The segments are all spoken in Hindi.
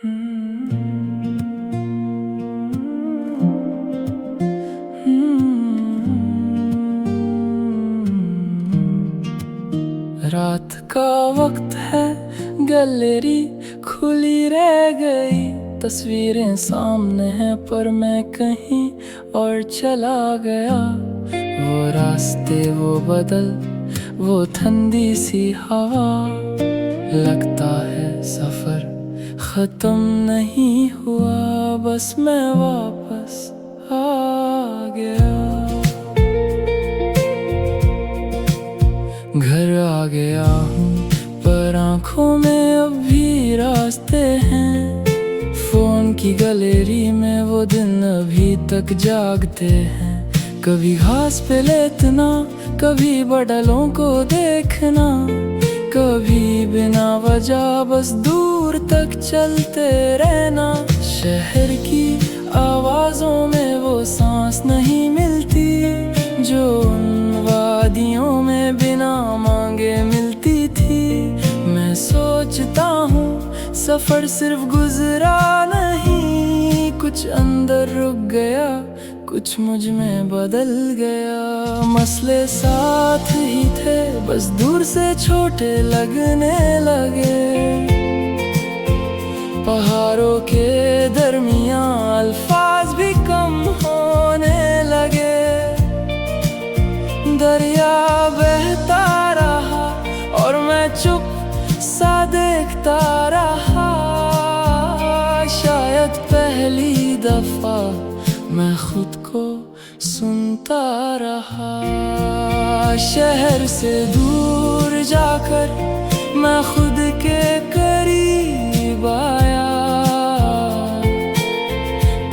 रात का वक्त है, गैलरी खुली रह गई। तस्वीरें सामने हैं पर मैं कहीं और चला गया। वो रास्ते, वो बदल, वो ठंडी सी हवा। लगता है सफर खत्म नहीं हुआ, बस मैं वापस आ गया। घर आ गया हूँ पर आँखों में अब भी रास्ते हैं। फोन की गैलरी में वो दिन अभी तक जागते हैं। कभी घास पे लेटना, कभी बडलों को देखना, कभी बिना वजह बस दूर तक चलते रहना। शहर की आवाज़ों में वो सांस नहीं मिलती जो उन वादियों में बिना मांगे मिलती थी। मैं सोचता हूँ सफर सिर्फ गुजरा नहीं, कुछ अंदर रुक गया, कुछ मुझ में बदल गया। मसले साथ ही थे, बस दूर से छोटे लगने लगे। पहाड़ों के दरमियां अल्फाज भी कम होने लगे। दरिया बहता रहा और मैं चुप सा देखता रहा। शायद पहली दफा मैं खुद को सुनता रहा। शहर से दूर जाकर मैं खुद के करीब आया।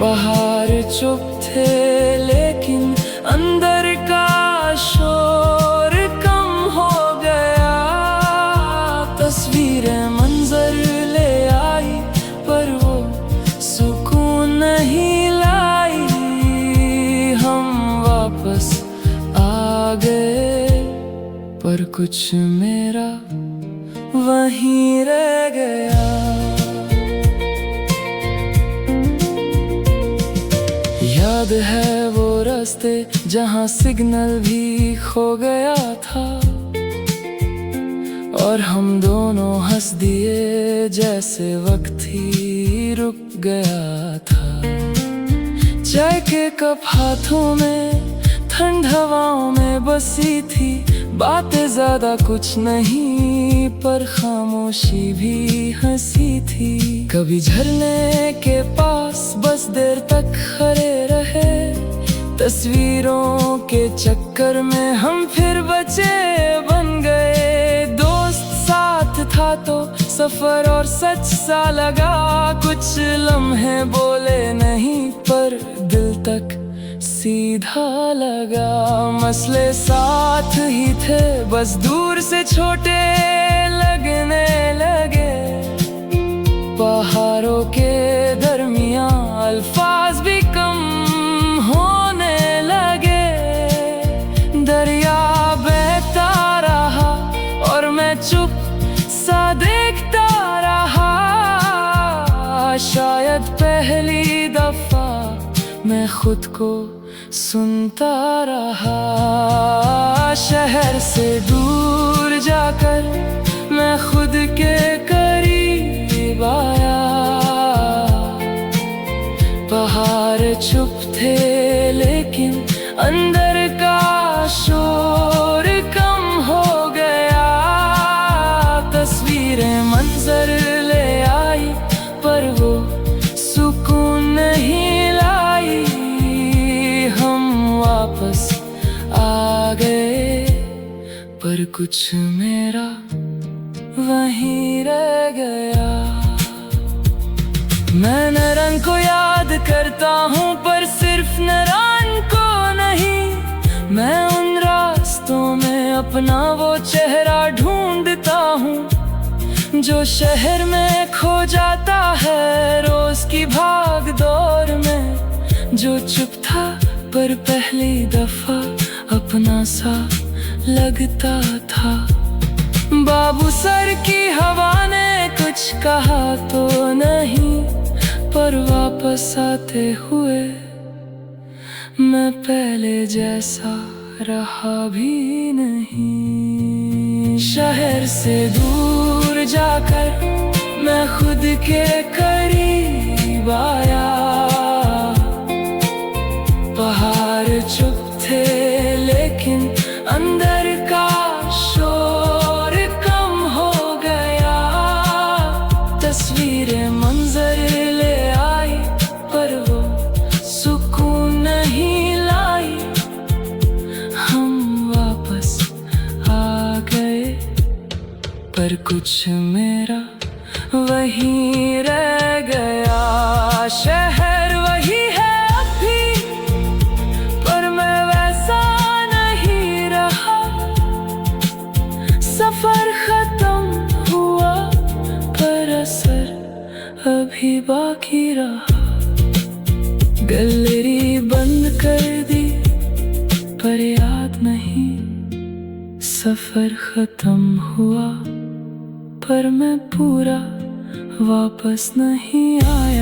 पहाड़ चुप थे लेकिन अंदर का शोर कम हो गया। तस्वीरें मंजर ले आई पर वो सुकून नहीं लाई। हम वापस आ गए पर कुछ मेरा वहीं रह गया। याद है वो रास्ते जहाँ सिग्नल भी खो गया था और हम दोनों हंस दिए जैसे वक्त ही रुक गया था। चाय के कप हाथों में, ठंड हवाओं में बसी थी। बातें ज्यादा कुछ नहीं पर खामोशी भी हंसी थी। कभी झरने के पास बस देर तक खड़े रहे। तस्वीरों के चक्कर में हम फिर बच्चे बन गए। दोस्त साथ था तो सफर और सच सा लगा। कुछ लम्हे बोले नहीं पर दिल तक सीधा लगा। मसले साथ ही थे, बस दूर से छोटे लगने लगे। पहाड़ों के दरमियां अल्फाज भी कम होने लगे। दरिया बहता रहा और मैं चुप सा देखता रहा। शायद पहली दफा मैं खुद को सुनता रहा। शहर से दूर जाकर मैं खुद के करीब आया। पहाड़ चुप थे लेकिन अंदर का शोर कम हो गया। तस्वीरें मंजर ले आई पर वो सुकून नहीं लाई। हम वापस आ गए पर कुछ मेरा वहीं रह गया। मैं नरन को याद करता हूँ पर सिर्फ नरन को नहीं। मैं उन रास्तों में अपना वो चेहरा ढूंढता हूँ जो शहर में खो जाता है रोज की भाग दौड़ में। जो चुप था पर पहली दफा अपना सा लगता था। बाबू सर की हवा ने कुछ कहा तो नहीं, पर वापस आते हुए मैं पहले जैसा रहा भी नहीं। शहर से दूर जाकर मैं खुद के करीब आया। पहाड़ चुप थे लेकिन अंदर का शोर कम हो गया। तस्वीरें मंजर ले आई पर वो सुकून नहीं लाई। हम वापस आ गए पर कुछ मेरा वहीं रह गया। शहर वही है अब भी पर मैं वैसा नहीं रहा। सफर खत्म हुआ पर असर अभी बाकी रहा। गैलरी बंद कर दी पर याद नहीं। सफर खत्म हुआ पर मैं पूरा वापस नहीं आया।